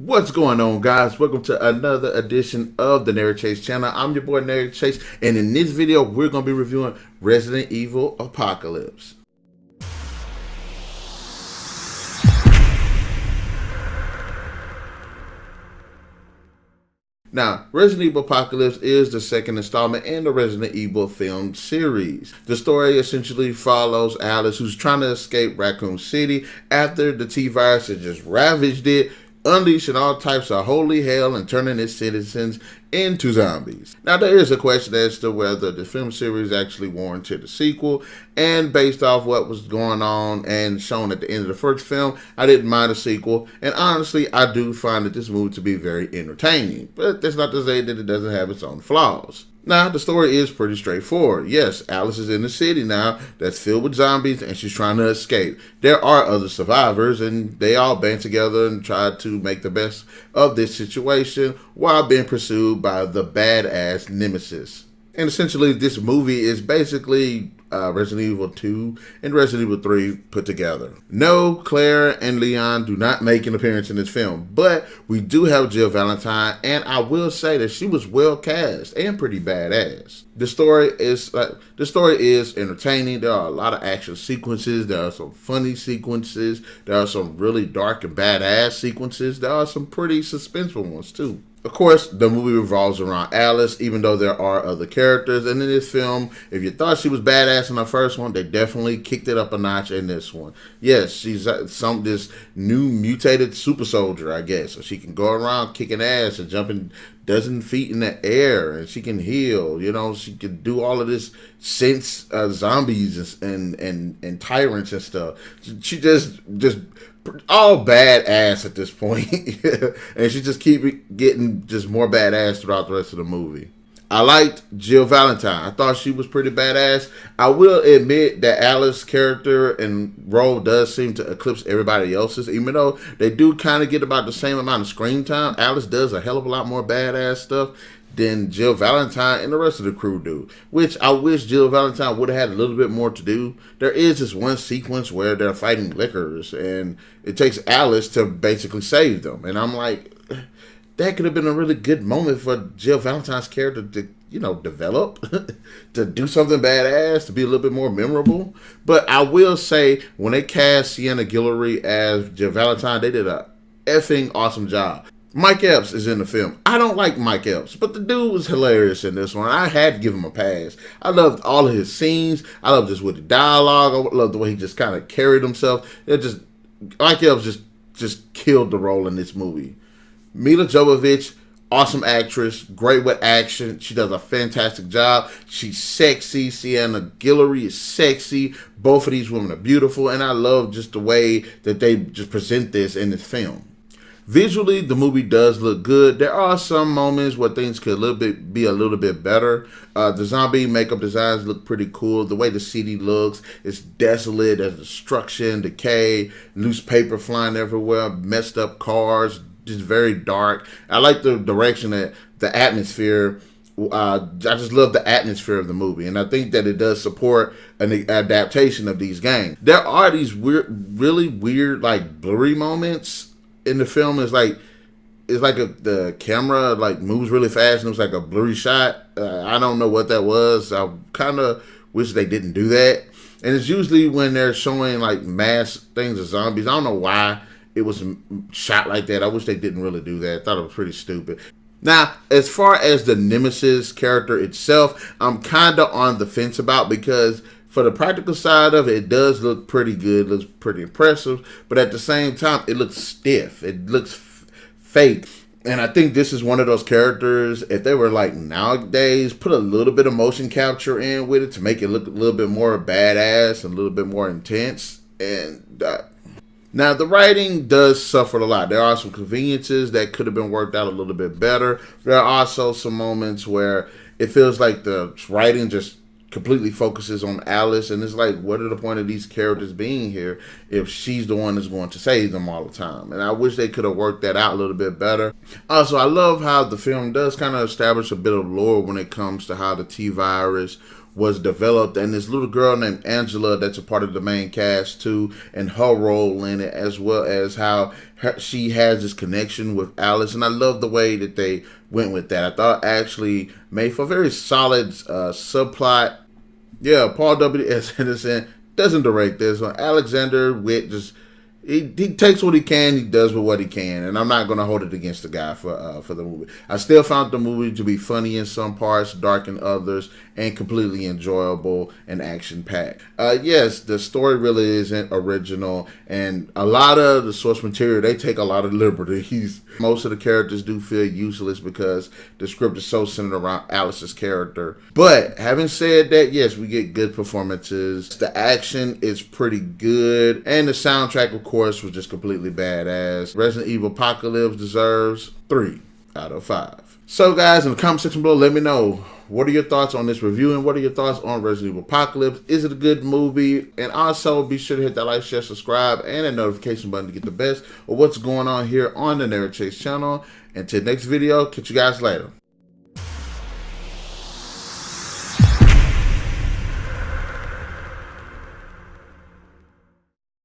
What's going on, guys? Welcome to another edition of the Narik Chase channel. I'm your boy Narik Chase, and in this video we're going to be reviewing Resident Evil Apocalypse. Now, Resident Evil Apocalypse is the second installment in the Resident Evil film series. The story essentially follows Alice, who's trying to escape Raccoon City after the T-Virus has just ravaged it, unleashing all types of holy hell and turning its citizens into zombies. Now, there is a question as to whether the film series actually warranted a sequel, and based off what was going on and shown at the end of the first film, I didn't mind a sequel, and honestly, I do find that this movie to be very entertaining, but that's not to say that it doesn't have its own flaws. Now, the story is pretty straightforward. Yes, Alice is in the city now that's filled with zombies and she's trying to escape. There are other survivors and they all band together and try to make the best of this situation while being pursued by the badass Nemesis. And essentially, this movie is basically Resident Evil 2 and Resident Evil 3 put together. No, Claire and Leon do not make an appearance in this film, but we do have Jill Valentine, and I will say that she was well cast and pretty badass. The story is entertaining. There are a lot of action sequences. There are some funny sequences. There are some really dark and badass sequences. There are some pretty suspenseful ones too. Of course, the movie revolves around Alice, even though there are other characters. And in this film, if you thought she was badass in the first one, they definitely kicked it up a notch in this one. Yes, she's this new mutated super soldier, I guess. So she can go around kicking ass and jumping dozen feet in the air, and she can heal. You know, she can do all of this since zombies and tyrants and stuff. She just all badass at this point. And she just keep getting just more badass throughout the rest of the movie. I liked Jill Valentine. I thought she was pretty badass. I will admit that Alice's character and role does seem to eclipse everybody else's, even though they do kind of get about the same amount of screen time. Alice does a hell of a lot more badass stuff than Jill Valentine and the rest of the crew do, which I wish Jill Valentine would have had a little bit more to do. There is this one sequence where they're fighting lickers, and it takes Alice to basically save them. And I'm like, that could have been a really good moment for Jill Valentine's character to, you know, develop, to do something badass, to be a little bit more memorable. But I will say, when they cast Sienna Guillory as Jill Valentine, they did a effing awesome job. Mike Epps is in the film. I don't like Mike Epps, but the dude was hilarious in this one. I had to give him a pass. I loved all of his scenes. I loved just with the dialogue. I loved the way he just kind of carried himself. Mike Epps just killed the role in this movie. Milla Jovovich, awesome actress, great with action. She does a fantastic job. She's sexy. Sienna Guillory is sexy. Both of these women are beautiful, and I love just the way that they just present this in this film. Visually, the movie does look good. There are some moments where things could be a little bit better. The zombie makeup designs look pretty cool. The way the city looks, it's desolate. There's destruction, decay, loose paper flying everywhere, messed up cars, just very dark. I like the direction that the atmosphere. I just love the atmosphere of the movie, and I think that it does support an adaptation of these games. There are these really weird, like blurry moments in the film. It's like the camera like moves really fast and it was like a blurry shot. I don't know what that was. I kind of wish they didn't do that. And it's usually when they're showing like mass things of zombies. I don't know why it was shot like that. I wish they didn't really do that. I thought it was pretty stupid. Now, as far as the Nemesis character itself, I'm kind of on the fence about, because for the practical side of it, it does look pretty good, looks pretty impressive, but at the same time, it looks stiff. It looks fake. And I think this is one of those characters, if they were like nowadays, put a little bit of motion capture in with it to make it look a little bit more badass and a little bit more intense. And now, the writing does suffer a lot. There are some conveniences that could have been worked out a little bit better. There are also some moments where it feels like the writing just completely focuses on Alice, and it's like, what are the point of these characters being here if she's the one that's going to save them all the time? And I wish they could have worked that out a little bit better. Also, I love how the film does kind of establish a bit of lore when it comes to how the T-Virus was developed, and this little girl named Angela that's a part of the main cast too, and her role in it, as well as how she has this connection with Alice. And I love the way that they went with that. I thought actually made for a very solid subplot. Yeah, Paul W.S. Henderson doesn't direct this one. Alexander Witt just he takes what he can, he does with what he can, and I'm not going to hold it against the guy for the movie. I still found the movie to be funny in some parts, dark in others, and completely enjoyable and action-packed. Yes, the story really isn't original, and a lot of the source material, they take a lot of liberties. Most of the characters do feel useless because the script is so centered around Alice's character. But having said that, yes, we get good performances. The action is pretty good, and the soundtrack, of course, was just completely badass. Resident Evil Apocalypse deserves 3 out of 5. So guys, in the comment section below, let me know, what are your thoughts on this review, and what are your thoughts on Resident Evil Apocalypse? Is it a good movie? And also be sure to hit that like, share, subscribe, and that notification button to get the best of what's going on here on the Narik channel. Until next video, catch you guys later.